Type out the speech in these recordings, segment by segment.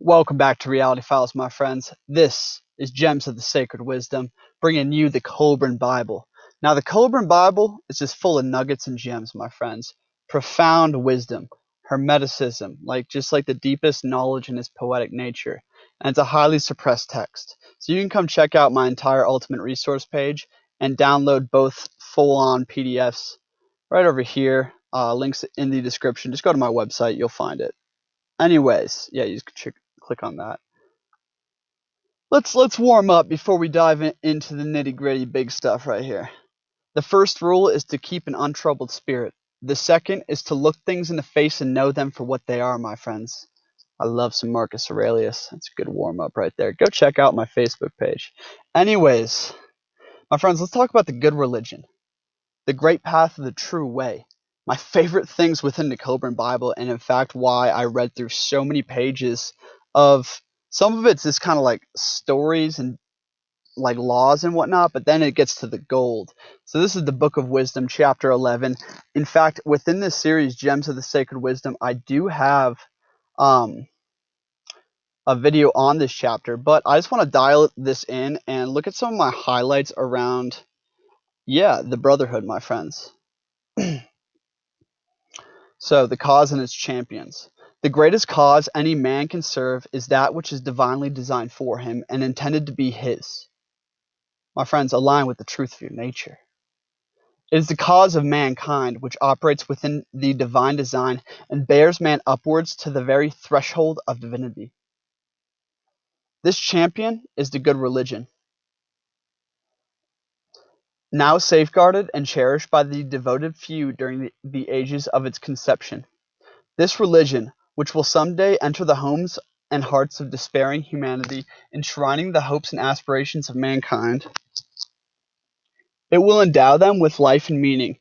Welcome back to Reality Files, my friends. This is Gems of the Sacred Wisdom, bringing you the Kolbrin Bible. Now, the Kolbrin Bible is just full of nuggets and gems, my friends. Profound wisdom, hermeticism, just like the deepest knowledge in its poetic nature. And it's a highly suppressed text. So you can come check out my entire Ultimate Resource page and download both full-on PDFs right over here. Links in the description. Just go to my website, you'll find it. Anyways, yeah, you just click on that. Let's warm up before we dive into the nitty-gritty big stuff right here. The first rule is to keep an untroubled spirit. The second is to look things in the face and know them for what they are, my friends. I love some Marcus Aurelius. That's a good warm-up right there. Go check out my Facebook page. Anyways, my friends, let's talk about the good religion, the great path of the true way. My favorite things within the Colbrin Bible, and in fact why I read through so many pages of, some of it's just kind of like stories and like laws and whatnot, but then it gets to the gold. So this is the Book of Wisdom, chapter 11. In fact, within this series, Gems of the Sacred Wisdom, I do have a video on this chapter, but I just want to dial this in and look at some of my highlights around, the brotherhood, my friends. So, the cause and its champions. The greatest cause any man can serve is that which is divinely designed for him and intended to be his. My friends, align with the truth of your nature. It is the cause of mankind which operates within the divine design and bears man upwards to the very threshold of divinity. This champion is the good religion, now safeguarded and cherished by the devoted few during the ages of its conception. This religion, which will someday enter the homes and hearts of despairing humanity, enshrining the hopes and aspirations of mankind, it will endow them with life and meaning,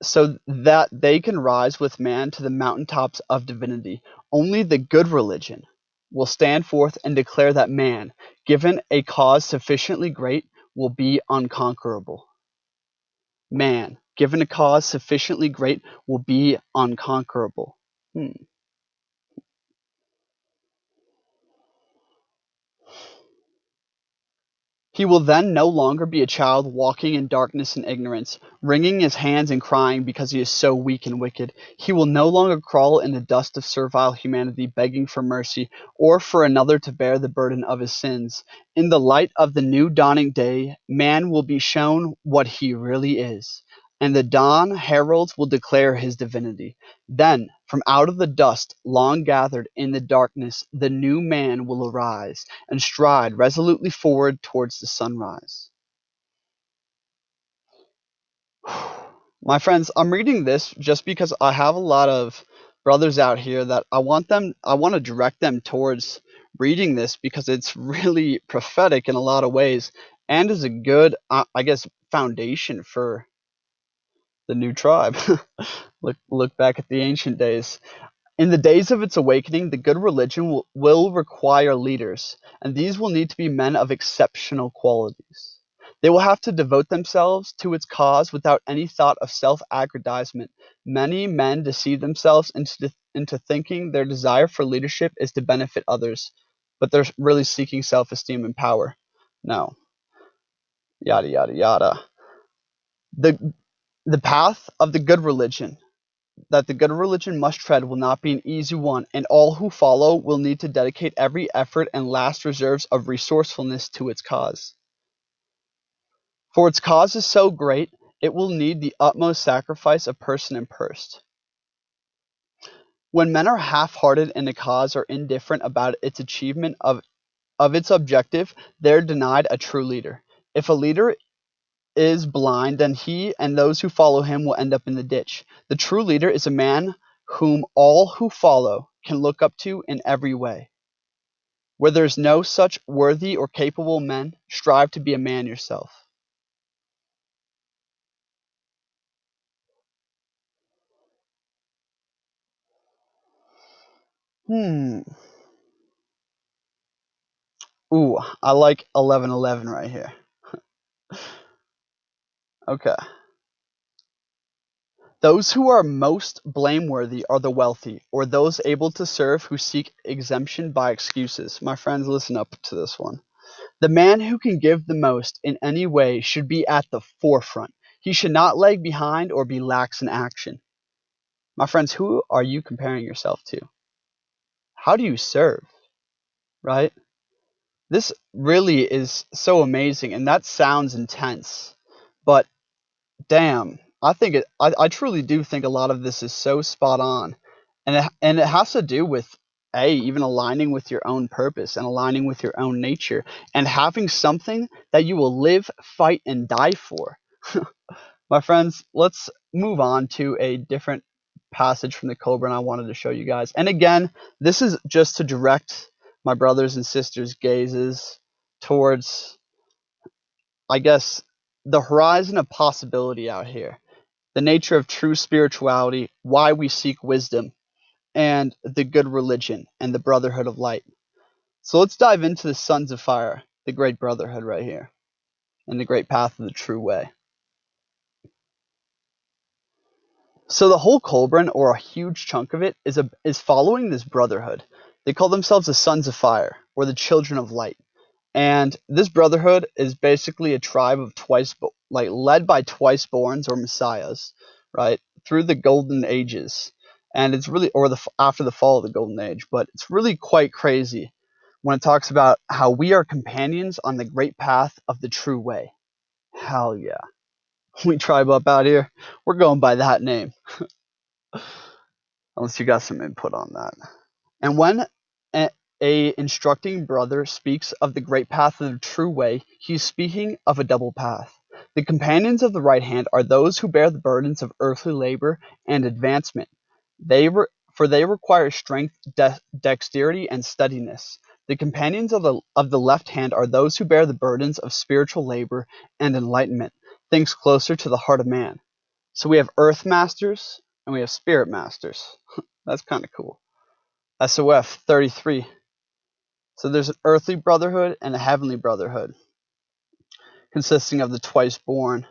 so that they can rise with man to the mountaintops of divinity. Only the good religion will stand forth and declare that man, given a cause sufficiently great, will be unconquerable. Man, given a cause sufficiently great, will be unconquerable. He will then no longer be a child walking in darkness and ignorance, wringing his hands and crying because he is so weak and wicked. He will no longer crawl in the dust of servile humanity, begging for mercy, or for another to bear the burden of his sins. In the light of the new dawning day, man will be shown what he really is, and the dawn heralds will declare his divinity. Then, from out of the dust long gathered in the darkness, the new man will arise and stride resolutely forward towards the sunrise. My friends, I'm reading this just because I have a lot of brothers out here that I want to direct them towards reading this because it's really prophetic in a lot of ways and is a good, foundation for the new tribe. Look back at the ancient days. In the days of its awakening, the good religion will require leaders, and these will need to be men of exceptional qualities. They will have to devote themselves to its cause without any thought of self-aggrandizement. Many men deceive themselves into thinking their desire for leadership is to benefit others, but they're really seeking self-esteem and power. No. Yada, yada, yada. The path of the good religion that the good religion must tread will not be an easy one, and all who follow will need to dedicate every effort and last reserves of resourcefulness to its cause. For its cause is so great, it will need the utmost sacrifice of person and purse. When men are half-hearted in a cause or indifferent about its achievement of its objective, they're denied a true leader. If a leader is blind, then he and those who follow him will end up in the ditch. The true leader is a man whom all who follow can look up to in every way. Where there is no such worthy or capable men, strive to be a man yourself. Ooh, I like 11:11 right here. Okay. Those who are most blameworthy are the wealthy, or those able to serve who seek exemption by excuses. My friends, listen up to this one. The man who can give the most in any way should be at the forefront. He should not lag behind or be lax in action. My friends, who are you comparing yourself to? How do you serve? Right? This really is so amazing, and that sounds intense. But damn, I truly do think a lot of this is so spot on, and it has to do with even aligning with your own purpose and aligning with your own nature and having something that you will live, fight, and die for. My friends, let's move on to a different passage from the Colbrin I wanted to show you guys. And again, this is just to direct my brothers and sisters' gazes towards, I guess, the horizon of possibility out here, the nature of true spirituality, why we seek wisdom, and the good religion and the brotherhood of light. So let's dive into the Sons of Fire, the great brotherhood right here, and the great path of the true way. So the whole Kolbrin, or a huge chunk of it, is following this brotherhood. They call themselves the Sons of Fire, or the Children of Light. And this brotherhood is basically a tribe of led by twice-borns or messiahs, right, through the Golden Ages. And it's really, after the fall of the Golden Age, but it's really quite crazy when it talks about how we are companions on the great path of the true way. Hell yeah. We tribe up out here, we're going by that name. Unless you got some input on that. And when a instructing brother speaks of the great path of the true way, he is speaking of a double path. The companions of the right hand are those who bear the burdens of earthly labor and advancement. For they require strength, dexterity, and steadiness. The companions of the left hand are those who bear the burdens of spiritual labor and enlightenment, things closer to the heart of man. So we have earth masters and we have spirit masters. That's kind of cool. SOF 33. So there's an earthly brotherhood and a heavenly brotherhood consisting of the twice born.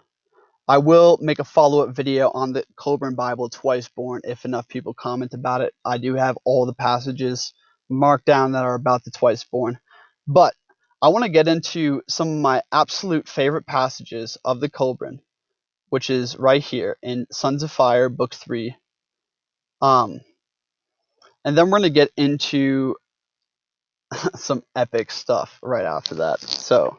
I will make a follow-up video on the Colbrin Bible twice born if enough people comment about it. I do have all the passages marked down that are about the twice born. But I want to get into some of my absolute favorite passages of the Colbrin, which is right here in Sons of Fire, Book 3. And then we're going to get into some epic stuff right after that. So,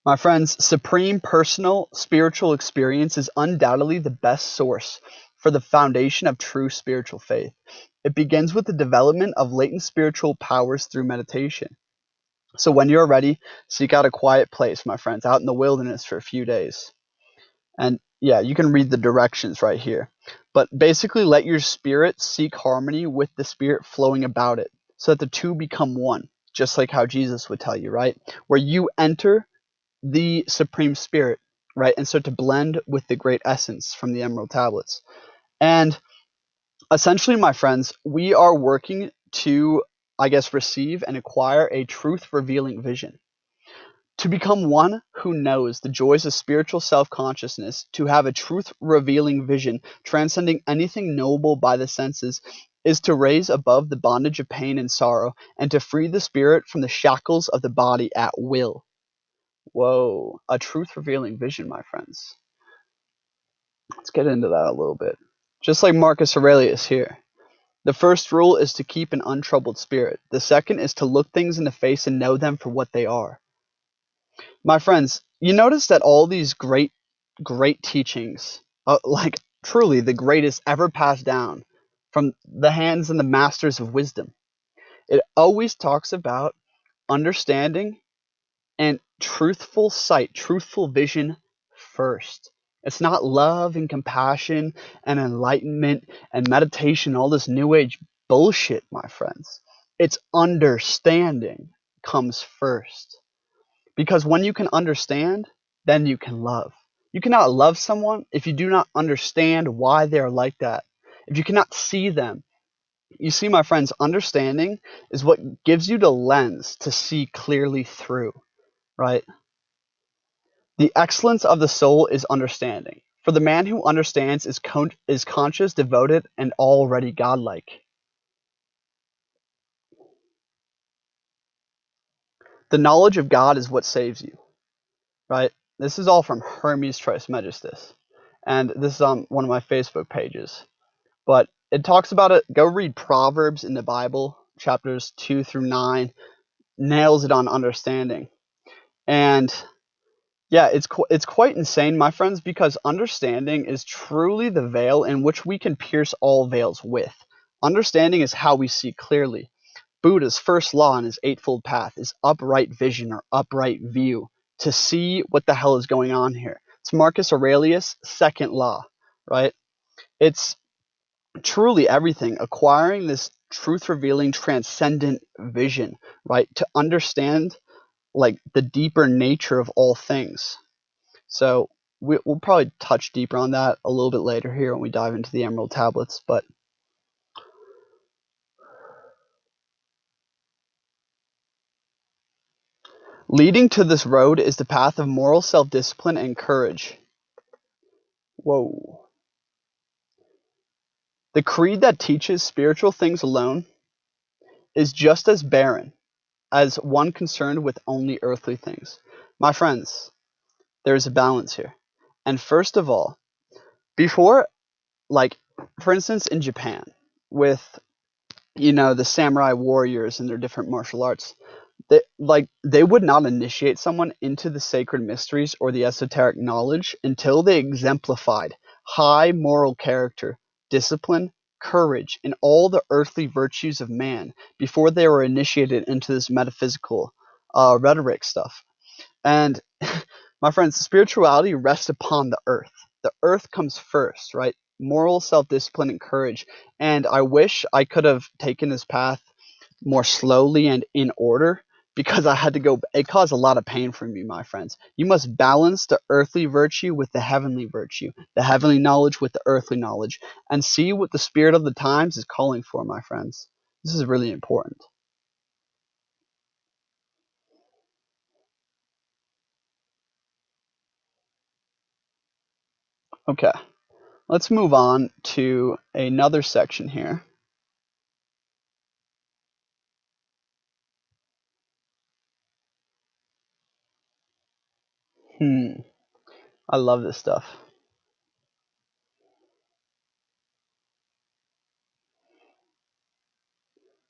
my friends, supreme personal spiritual experience is undoubtedly the best source for the foundation of true spiritual faith. It begins with the development of latent spiritual powers through meditation. So when you're ready, seek out a quiet place, my friends, out in the wilderness for a few days. And yeah, you can read the directions right here. But basically, let your spirit seek harmony with the spirit flowing about it, so that the two become one, just like how Jesus would tell you, right? Where you enter the Supreme Spirit, right, and start to blend with the great essence from the Emerald Tablets. And essentially, my friends, we are working to, I guess, receive and acquire a truth-revealing vision. To become one who knows the joys of spiritual self-consciousness, to have a truth-revealing vision transcending anything knowable by the senses, is to raise above the bondage of pain and sorrow, and to free the spirit from the shackles of the body at will. Whoa, a truth-revealing vision, my friends. Let's get into that a little bit. Just like Marcus Aurelius here. The first rule is to keep an untroubled spirit. The second is to look things in the face and know them for what they are. My friends, you notice that all these great teachings, like truly the greatest ever passed down from the hands and the masters of wisdom, it always talks about understanding and truthful sight, truthful vision first. It's not love and compassion and enlightenment and meditation, all this new age bullshit, my friends. It's understanding comes first. Because when you can understand, then you can love. You cannot love someone if you do not understand why they are like that. If you cannot see them. You see, my friends, understanding is what gives you the lens to see clearly through. right? The excellence of the soul is understanding. For the man who understands is conscious, devoted, and already godlike. The knowledge of God is what saves you, right? This is all from Hermes Trismegistus, and this is on one of my Facebook pages. But it talks about it. Go read Proverbs in the Bible, chapters 2 through 9, nails it on understanding. And yeah, it's quite insane, my friends, because understanding is truly the veil in which we can pierce all veils with. Understanding is how we see clearly. Buddha's first law in his Eightfold Path is upright vision or upright view, to see what the hell is going on here. It's Marcus Aurelius' second law, right? It's truly everything, acquiring this truth-revealing, transcendent vision, right? To understand like the deeper nature of all things. So we'll probably touch deeper on that a little bit later here when we dive into the Emerald Tablets, but leading to this road is the path of moral self-discipline and courage. Whoa. The creed that teaches spiritual things alone is just as barren as one concerned with only earthly things. My friends, there is a balance here. And first of all, before, like, for instance, in Japan, with, the samurai warriors and their different martial arts, they would not initiate someone into the sacred mysteries or the esoteric knowledge until they exemplified high moral character, discipline, courage, and all the earthly virtues of man before they were initiated into this metaphysical rhetoric stuff. And my friends, spirituality rests upon the earth. The earth comes first, right? Moral self-discipline and courage. And I wish I could have taken this path more slowly and in order, because I had to go. It caused a lot of pain for me, my friends. You must balance the earthly virtue with the heavenly virtue, the heavenly knowledge with the earthly knowledge, and see what the spirit of the times is calling for, my friends. This is really important. Okay, let's move on to another section here. I love this stuff.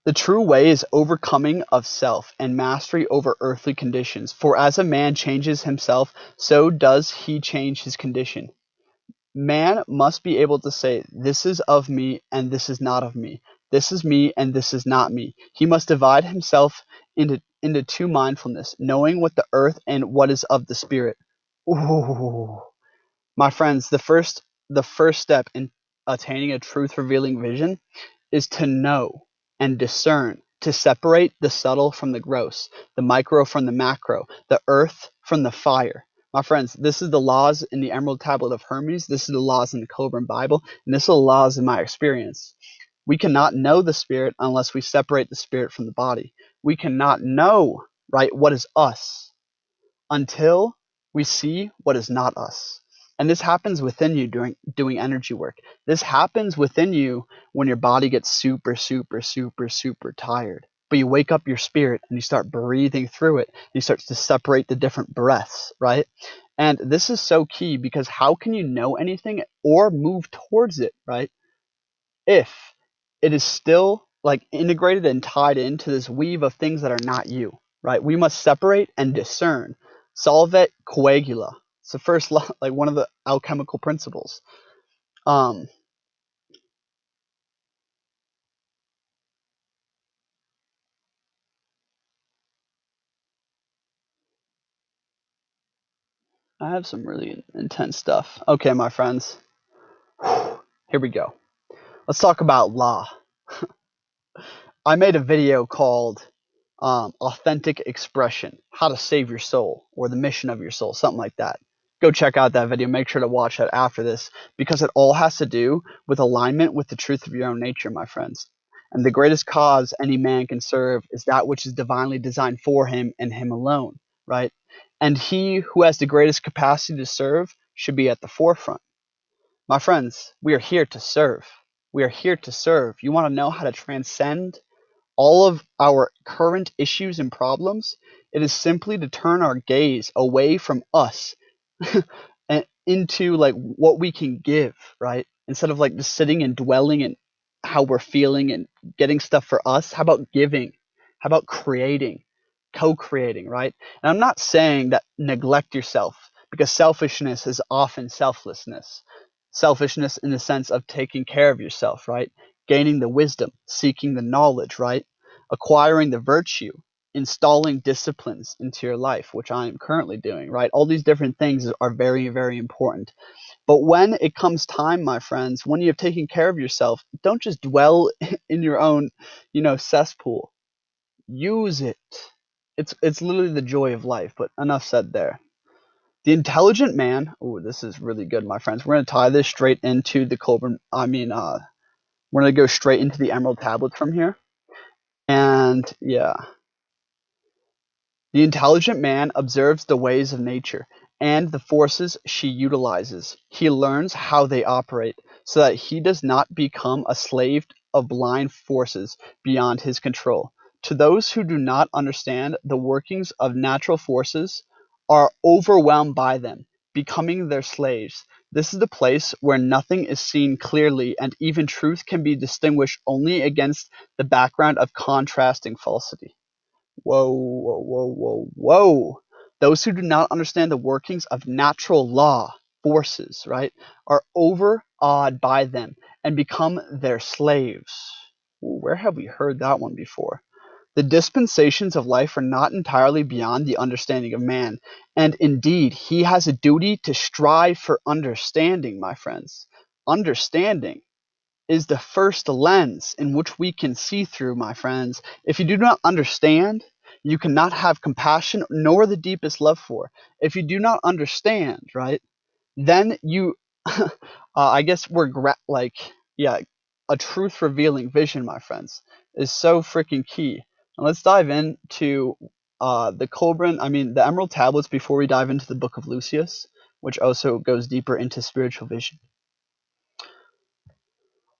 The true way is overcoming of self and mastery over earthly conditions. For as a man changes himself, so does he change his condition. Man must be able to say, this is of me and this is not of me. This is me and this is not me. He must divide himself into two mindfulness, knowing what the earth and what is of the spirit. Ooh. My friends, the first step in attaining a truth revealing vision is to know and discern, to separate the subtle from the gross, the micro from the macro, the earth from the fire. My friends, this is the laws in the Emerald Tablet of Hermes. This is the laws in the Colbrin Bible, and this is the laws in my experience. We cannot know the spirit unless we separate the spirit from the body. We cannot know, right, what is us until we see what is not us. And this happens within you during doing energy work. This happens within you when your body gets super, super, super, super tired. But you wake up your spirit and you start breathing through it. And you start to separate the different breaths, right? And this is so key, because how can you know anything or move towards it, right, if it is still like integrated and tied into this weave of things that are not you, right? We must separate and discern. Solvet coagula. It's the first law, like one of the alchemical principles. Um, I have some really intense stuff. Okay, my friends, here we go. Let's talk about law. I made a video called Authentic Expression, How to Save Your Soul, or The Mission of Your Soul, something like that. Go check out that video. Make sure to watch that after this, because it all has to do with alignment with the truth of your own nature, my friends. And the greatest cause any man can serve is that which is divinely designed for him and him alone, right? And he who has the greatest capacity to serve should be at the forefront. My friends, we are here to serve. We are here to serve. You want to know how to transcend all of our current issues and problems? It is simply to turn our gaze away from us and into like what we can give, right? Instead of like just sitting and dwelling in how we're feeling and getting stuff for us. How about giving? How about creating, co-creating, right? And I'm not saying that neglect yourself, because selfishness is often selflessness. Selfishness in the sense of taking care of yourself, right? Gaining the wisdom, seeking the knowledge, right? Acquiring the virtue, installing disciplines into your life, which I am currently doing, right? All these different things are very, very important. But when it comes time, my friends, when you have taken care of yourself, don't just dwell in your own, cesspool. Use it. It's literally the joy of life. But enough said there. The intelligent man. Oh, this is really good, my friends. We're gonna tie this straight into the Colbrin. We're gonna go straight into the Emerald Tablets from here. And yeah. The intelligent man observes the ways of nature and the forces she utilizes. He learns how they operate so that he does not become a slave of blind forces beyond his control. To those who do not understand the workings of natural forces, are overwhelmed by them, becoming their slaves. This is the place where nothing is seen clearly, and even truth can be distinguished only against the background of contrasting falsity. Whoa, whoa, whoa, whoa, whoa. Those who do not understand the workings of natural law, forces, right, are overawed by them and become their slaves. Ooh, where have we heard that one before? The dispensations of life are not entirely beyond the understanding of man, and indeed, he has a duty to strive for understanding, my friends. Understanding is the first lens in which we can see through, my friends. If you do not understand, you cannot have compassion nor the deepest love for. If you do not understand, right, then you, I guess yeah, a truth revealing vision, my friends, is so freaking key. And let's dive into the the Emerald Tablets before we dive into the Book of Lucius, which also goes deeper into spiritual vision.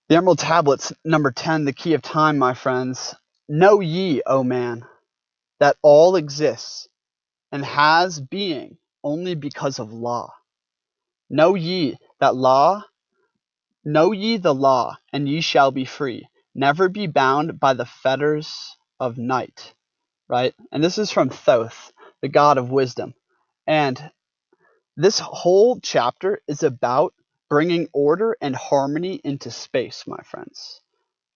The Emerald Tablets, number 10, the key of time, my friends. Know ye, O man, that all exists and has being only because of law. Know ye that law, know ye the law, and ye shall be free. Never be bound by the fetters of night. Right? And this is from Thoth, the god of wisdom. And this whole chapter is about bringing order and harmony into space, my friends.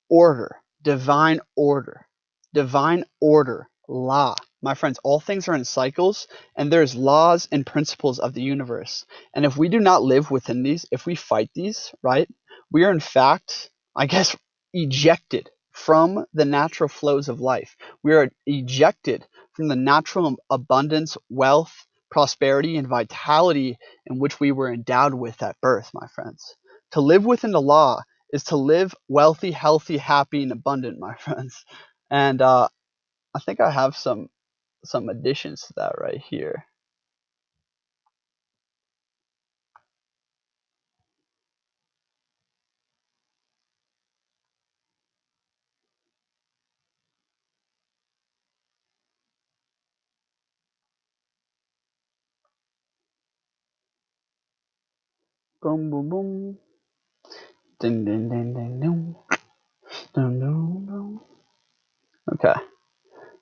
Order, divine order, law. My friends, all things are in cycles, and there's laws and principles of the universe. And if we do not live within these, if we fight these, right, we are in fact, I guess, ejected from the natural flows of life. We are ejected from the natural abundance, wealth, prosperity, and vitality in which we were endowed with at birth, my friends. To live within the law is to live wealthy, healthy, happy, and abundant, my friends. And I think I have some additions to that right here. Boom, boom, boom. Ding, ding, ding, ding, ding. Dun, dun, dun. Okay.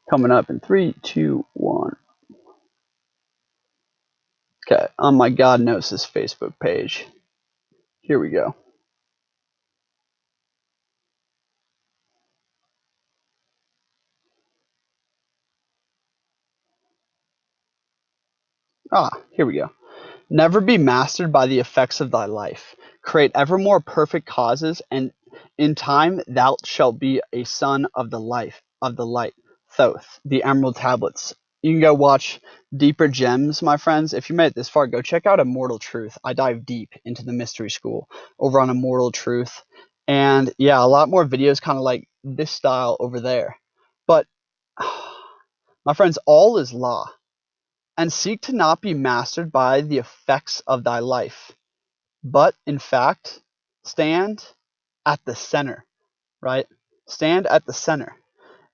Coming up in 3, 2, 1. Okay. On my God Knows This Facebook page. Here we go. Here we go. Never be mastered by the effects of thy life. Create ever more perfect causes, and in time thou shalt be a son of the light. Thoth, the Emerald Tablets. You can go watch Deeper Gems, my friends. If you made it this far, go check out Immortal Truth. I dive deep into the mystery school over on Immortal Truth. And yeah, a lot more videos kind of like this style over there. But my friends, all is law. and seek to not be mastered by the effects of thy life, but in fact stand at the center, right? Stand at the center.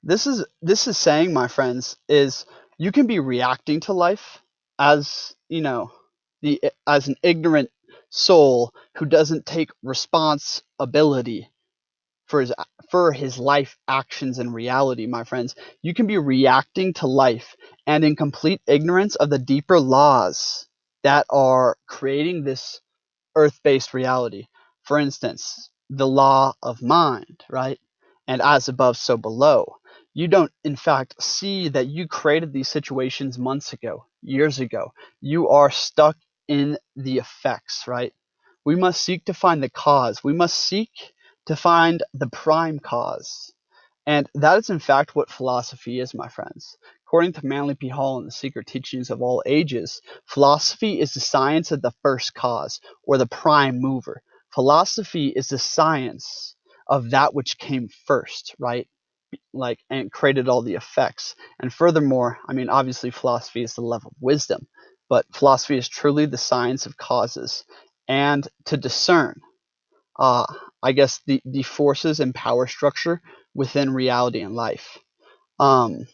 This is saying, my friends, is you can be reacting to life as, the as an ignorant soul who doesn't take responsibility for his life actions and reality, my friends. You can be reacting to life and in complete ignorance of the deeper laws that are creating this earth-based reality. For instance, the law of mind, right? And as above, so below. You don't, in fact, see that you created these situations months ago, years ago. You are stuck in the effects, right? We must seek to find the cause. We must seek to find the prime cause. And that is, in fact, what philosophy is, my friends. According to Manly P. Hall in The Secret Teachings of All Ages, philosophy is the science of the first cause, or the prime mover. Philosophy is the science of that which came first, right? Like, and created all the effects. And furthermore, I mean, obviously, philosophy is the level of wisdom, but philosophy is truly the science of causes and to discern uh, I guess the forces and power structure within reality and life. Um,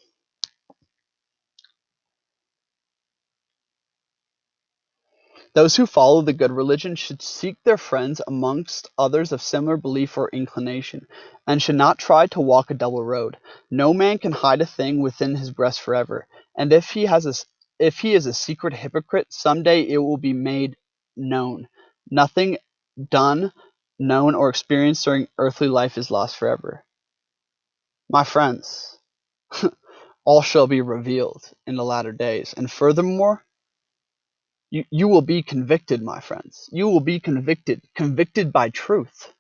those who follow the good religion should seek their friends amongst others of similar belief or inclination, and should not try to walk a double road. No man can hide a thing within his breast forever, and if he is a secret hypocrite, someday it will be made known. Nothing done, known, or experienced during earthly life is lost forever. My friends, all shall be revealed in the latter days. And furthermore, you will be convicted, my friends. You will be convicted by truth.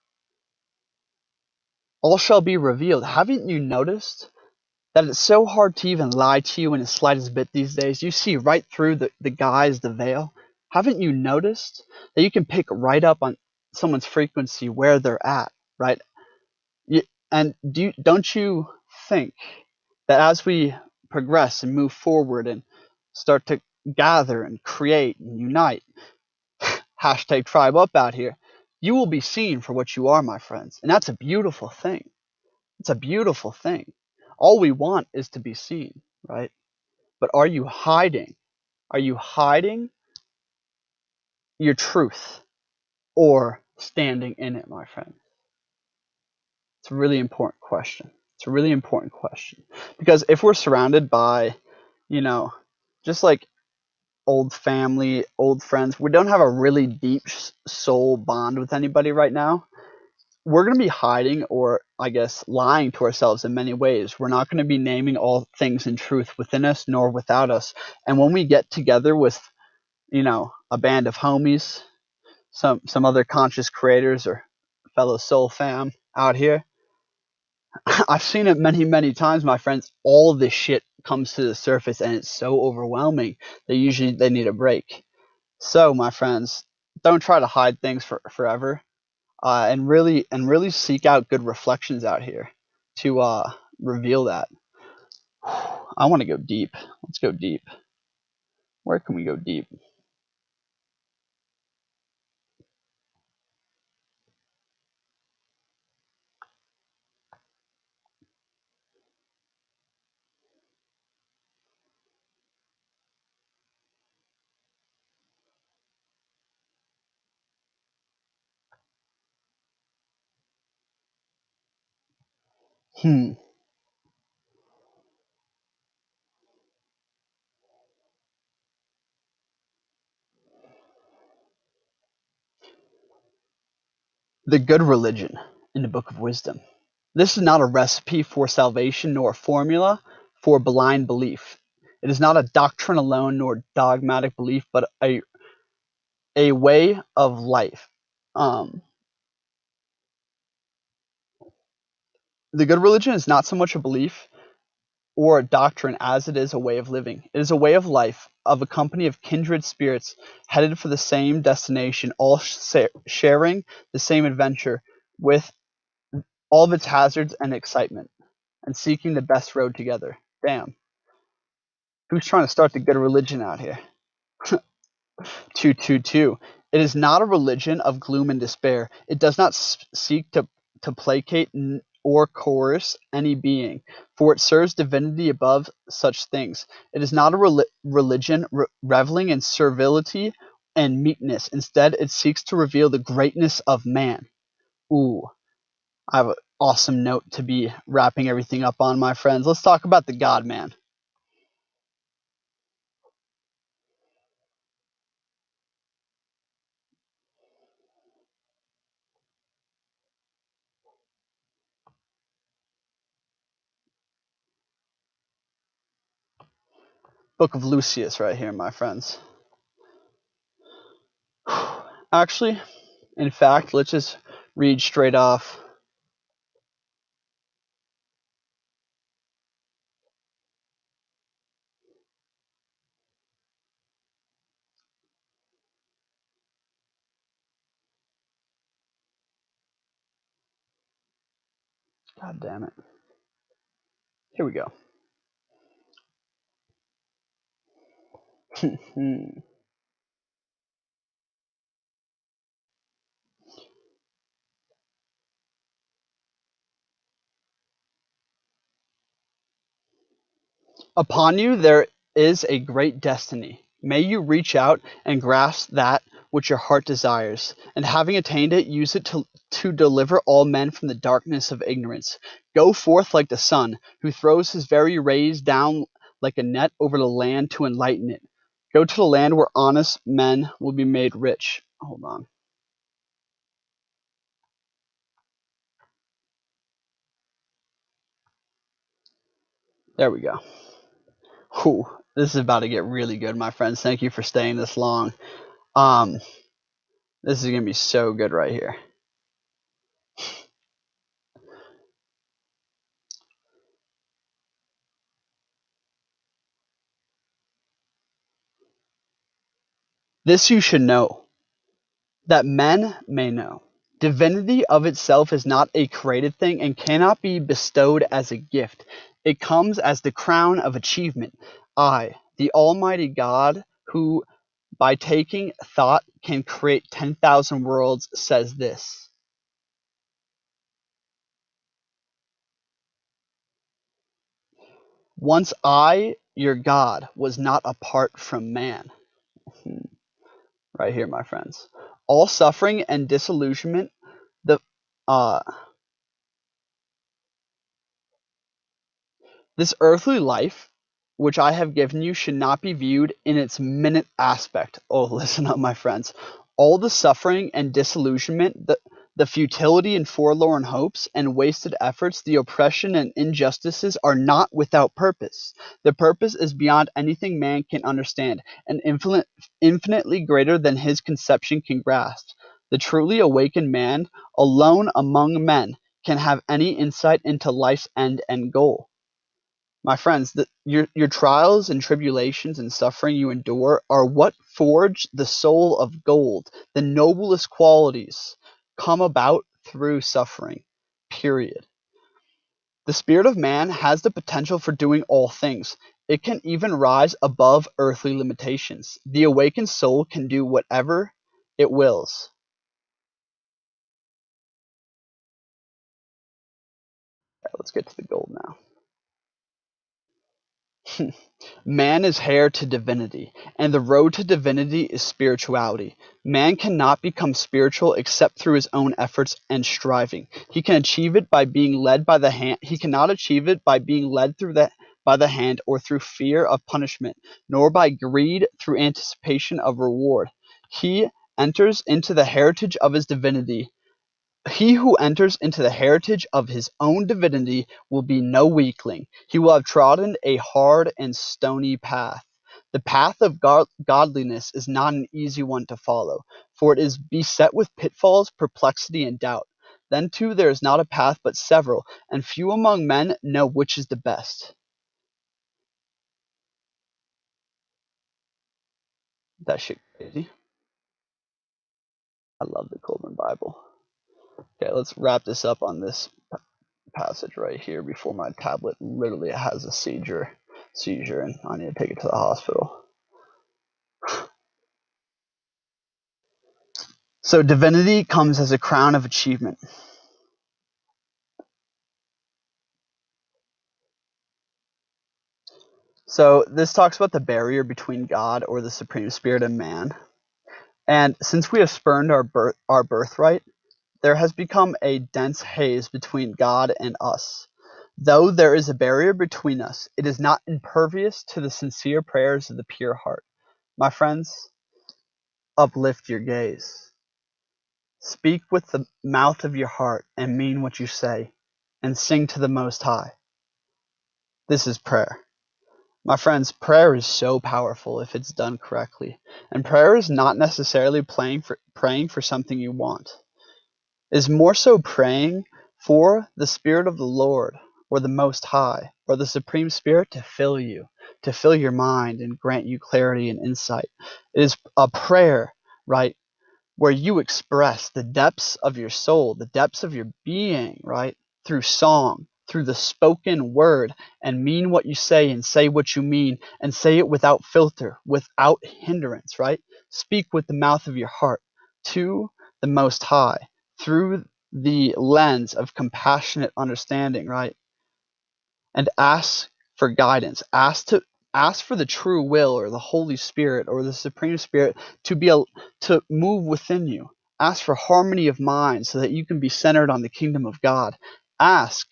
All shall be revealed. Haven't you noticed that it's so hard to even lie to you in the slightest bit these days? You see right through the guise, the veil. Haven't you noticed that you can pick right up on someone's frequency where they're at, right? And don't you think that as we progress and move forward and start to gather and create and unite, hashtag tribe up out here, you will be seen for what you are, my friends. And that's a beautiful thing. It's a beautiful thing. All we want is to be seen, right? But are you hiding? Are you hiding your truth or standing in it, my friend? It's a really important question. It's a really important question. Because if we're surrounded by, you know, just like old family, old friends, we don't have a really deep soul bond with anybody right now, we're going to be hiding, or I guess lying to ourselves in many ways. We're not going to be naming all things in truth within us nor without us. And when we get together with, a band of homies, some other conscious creators or fellow soul fam out here, I've seen it many, many times, my friends. All of this shit comes to the surface, and it's so overwhelming that usually they need a break. So, my friends, don't try to hide things for forever, and really seek out good reflections out here to reveal that. I want to go deep. Let's go deep. Where can we go deep? Hmm. The good religion in the Book of Wisdom. This is not a recipe for salvation nor a formula for blind belief. It is not a doctrine alone nor dogmatic belief, but a way of life. Um, the good religion is not so much a belief or a doctrine as it is a way of living. It is a way of life of a company of kindred spirits headed for the same destination, all sharing the same adventure with all of its hazards and excitement, and seeking the best road together. Damn. Who's trying to start the good religion out here? 222. It is not a religion of gloom and despair. It does not seek to placate or coerce any being, for it serves divinity above such things. It is not a religion reveling in servility and meekness. Instead, it seeks to reveal the greatness of man. Ooh, I have an awesome note to be wrapping everything up on, my friends. Let's talk about the God man. Book of Lucius right here, my friends. Actually, in fact, let's just read straight off. God damn it. Here we go. Upon you there is a great destiny. May you reach out and grasp that which your heart desires, and having attained it, use it to deliver all men from the darkness of ignorance. Go forth like the sun, who throws his very rays down like a net over the land to enlighten it. Go to the land where honest men will be made rich. Hold on. There we go. Whew, this is about to get really good, my friends. Thank you for staying this long. Um, this is gonna be so good right here. This you should know, that men may know. Divinity of itself is not a created thing and cannot be bestowed as a gift. It comes as the crown of achievement. I, the Almighty God, who by taking thought can create 10,000 worlds, says this. Once I, your God, was not apart from man. Right here, my friends. All suffering and disillusionment, the uh, this earthly life which I have given you should not be viewed in its minute aspect. Oh, listen up, my friends. All the suffering and disillusionment, the futility and forlorn hopes and wasted efforts, the oppression and injustices are not without purpose. The purpose is beyond anything man can understand, and infinitely greater than his conception can grasp. The truly awakened man, alone among men, can have any insight into life's end and goal. My friends, your trials and tribulations and suffering you endure are what forge the soul of gold. The noblest qualities come about through suffering. Period. The spirit of man has the potential for doing all things. It can even rise above earthly limitations. The awakened soul can do whatever it wills. Right, let's get to the gold now. Man is heir to divinity, and the road to divinity is spirituality. Man cannot become spiritual except through his own efforts and striving. He can achieve it by being led by the hand. He cannot achieve it by being led by the hand or through fear of punishment, nor by greed through anticipation of reward. He enters into the heritage of his divinity He who enters into the heritage of his own divinity will be no weakling. He will have trodden a hard and stony path. The path of godliness is not an easy one to follow, for it is beset with pitfalls, perplexity, and doubt. Then too there is not a path but several, and few among men know which is the best. That shit crazy. I love the Colbrin Bible. Okay, let's wrap this up on this passage right here before my tablet literally has a seizure. seizure and I need to take it to the hospital. So divinity comes as a crown of achievement. So this talks about the barrier between God or the Supreme Spirit and man. And since we have spurned our birthright, there has become a dense haze between God and us. Though there is a barrier between us, it is not impervious to the sincere prayers of the pure heart. My friends, uplift your gaze. Speak with the mouth of your heart and mean what you say, and sing to the Most High. This is prayer. My friends, prayer is so powerful if it's done correctly. And prayer is not necessarily praying for something you want. It is more so praying for the Spirit of the Lord, or the Most High, or the Supreme Spirit to fill you, to fill your mind and grant you clarity and insight. It is a prayer, right, where you express the depths of your soul, the depths of your being, right, through song, through the spoken word, and mean what you say and say what you mean and say it without filter, without hindrance, right? Speak with the mouth of your heart to the Most High through the lens of compassionate understanding, right? And ask for guidance. Ask for the true will or the Holy Spirit or the Supreme Spirit to move within you. Ask for harmony of mind so that you can be centered on the kingdom of God. Ask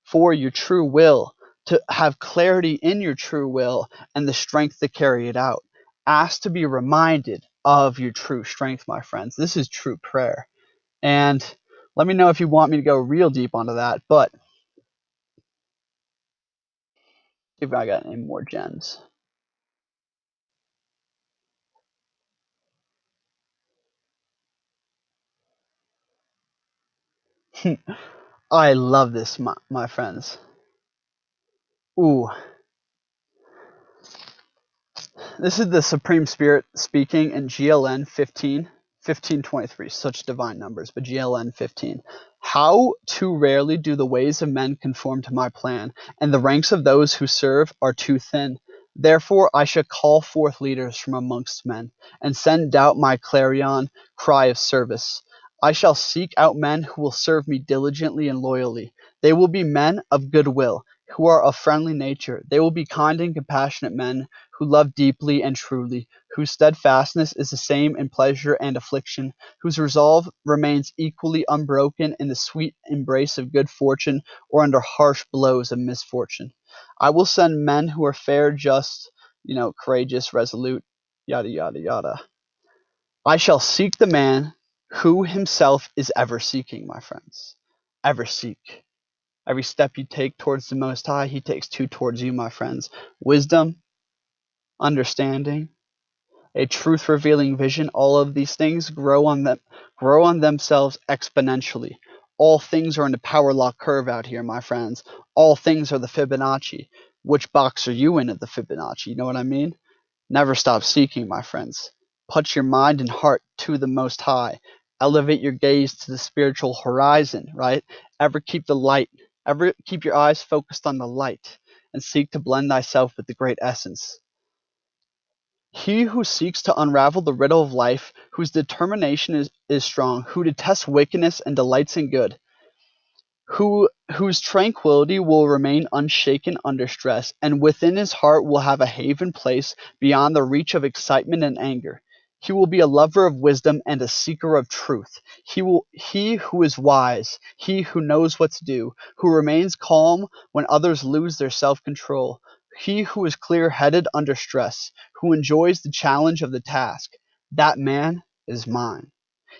for your true will, to have clarity in your true will and the strength to carry it out. Ask to be reminded of your true strength, my friends. This is true prayer. And let me know if you want me to go real deep onto that, but if I got any more gems. I love this, my friends. Ooh, this is the Supreme Spirit speaking in GLN 1523. Such divine numbers, but GLN 15. How too rarely do the ways of men conform to my plan, and the ranks of those who serve are too thin. Therefore I shall call forth leaders from amongst men, and send out my clarion cry of service. I shall seek out men who will serve me diligently and loyally. They will be men of good will, who are of friendly nature. They will be kind and compassionate men, who love deeply and truly, whose steadfastness is the same in pleasure and affliction, whose resolve remains equally unbroken in the sweet embrace of good fortune or under harsh blows of misfortune. I will send men who are fair, just, courageous, resolute, yada, yada, yada. I shall seek the man who himself is ever seeking, my friends. Ever seek. Every step you take towards the Most High, he takes two towards you, my friends. Wisdom, understanding, a truth revealing vision, all of these things grow on themselves exponentially. All things are in the power law curve out here, my friends. All things are the Fibonacci. Which box are you in at the Fibonacci? You know what I mean? Never stop seeking, my friends. Put your mind and heart to the Most High. Elevate your gaze to the spiritual horizon, right? Ever keep the light. Ever keep your eyes focused on the light and seek to blend thyself with the great essence. He who seeks to unravel the riddle of life, whose determination is strong, who detests wickedness and delights in good, whose tranquility will remain unshaken under stress, and within his heart will have a haven place beyond the reach of excitement and anger. He will be a lover of wisdom and a seeker of truth. He who is wise, he who knows what to do, who remains calm when others lose their self-control, he who is clear-headed under stress, who enjoys the challenge of the task, that man is mine.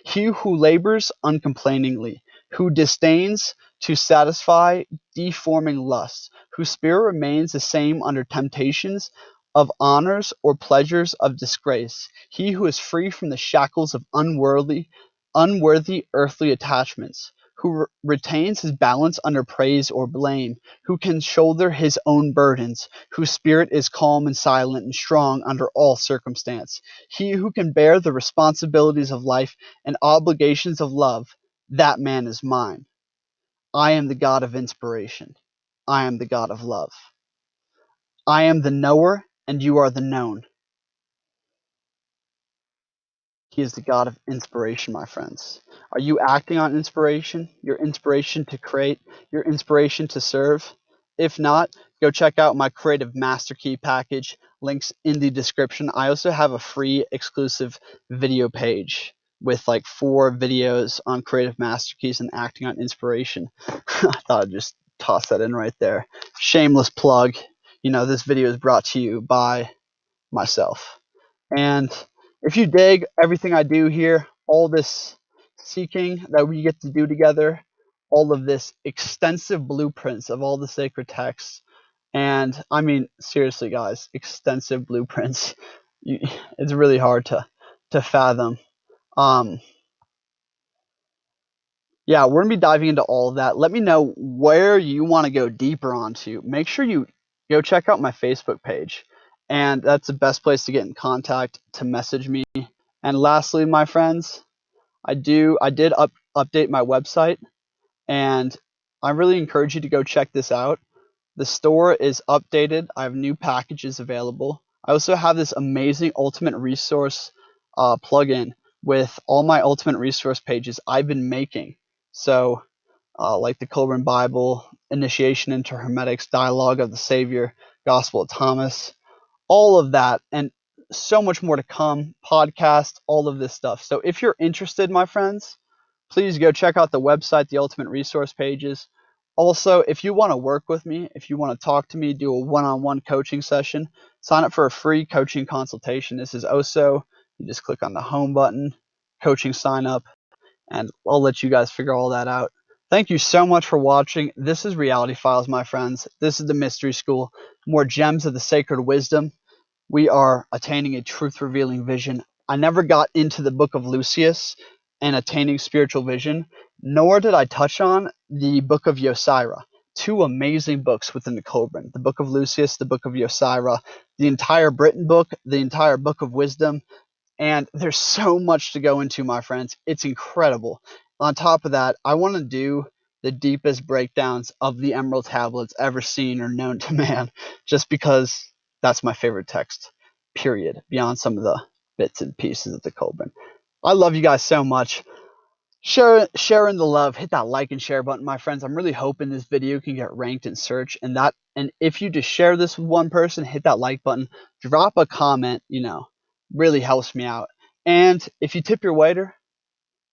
He who labors uncomplainingly, who disdains to satisfy deforming lusts, whose spirit remains the same under temptations of honors or pleasures of disgrace, he who is free from the shackles of unworthy earthly attachments, who retains his balance under praise or blame, who can shoulder his own burdens, whose spirit is calm and silent and strong under all circumstance, he who can bear the responsibilities of life and obligations of love, that man is mine. I am the God of inspiration. I am the God of love. I am the knower, and you are the known. He is the God of inspiration, my friends. Are you acting on inspiration? Your inspiration to create? Your inspiration to serve? If not, go check out my Creative Master Key package. Links in the description. I also have a free exclusive video page with like 4 videos on creative master keys and acting on inspiration. I thought I'd just toss that in right there. Shameless plug. This video is brought to you by myself. And if you dig everything I do here, all this seeking that we get to do together, all of this extensive blueprints of all the sacred texts, and I mean, seriously, guys, extensive blueprints. It's really hard to fathom. Um, yeah, we're gonna be diving into all of that. Let me know where you want to go deeper onto. Make sure you go check out my Facebook page, and that's the best place to get in contact to message me. And lastly, my friends, I did update my website, and I really encourage you to go check this out. The store is updated. I have new packages available. I also have this amazing ultimate resource plugin with all my ultimate resource pages I've been making. So, like the Colbrin Bible, Initiation into Hermetics, Dialogue of the Savior, Gospel of Thomas, all of that, and so much more to come, podcast, all of this stuff. So if you're interested, my friends, please go check out the website, the ultimate resource pages. Also, if you want to work with me, if you want to talk to me, do a one-on-one coaching session, sign up for a free coaching consultation. This is OSO. You just click on the home button, coaching sign up, and I'll let you guys figure all that out. Thank you so much for watching. This is Reality Files, my friends. This is the Mystery School. More gems of the sacred wisdom. We are attaining a truth-revealing vision. I never got into the book of Lucius and attaining spiritual vision, nor did I touch on the book of Yosira. 2 amazing books within the Colbrin. The book of Lucius, the book of Yosira, the entire Britain book, the entire book of wisdom. And there's so much to go into, my friends. It's incredible. On top of that, I want to do the deepest breakdowns of the Emerald Tablets ever seen or known to man, just because that's my favorite text, period, beyond some of the bits and pieces of the Colbrin. I love you guys so much. Sharing the love, hit that like and share button, my friends. I'm really hoping this video can get ranked in search, and if you just share this with one person, hit that like button, drop a comment, really helps me out. And if you tip your waiter,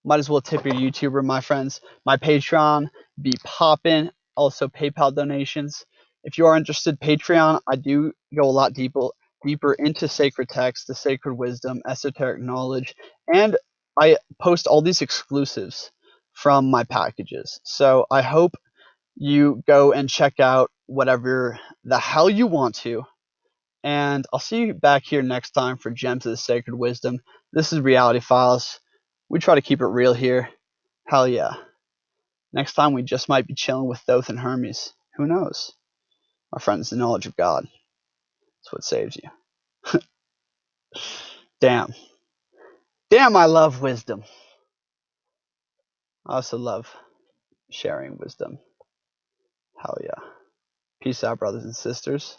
might as well tip your YouTuber, my friends. My Patreon be poppin', also PayPal donations. If you are interested, Patreon, I do go a lot deeper into sacred text, the sacred wisdom, esoteric knowledge, and I post all these exclusives from my packages. So I hope you go and check out whatever the hell you want to. And I'll see you back here next time for Gems of the Sacred Wisdom. This is Reality Files. We try to keep it real here. Hell yeah. Next time we just might be chilling with Thoth and Hermes. Who knows? My friends, the knowledge of God. That's what saves you. Damn. Damn, I love wisdom. I also love sharing wisdom. Hell yeah. Peace out, brothers and sisters.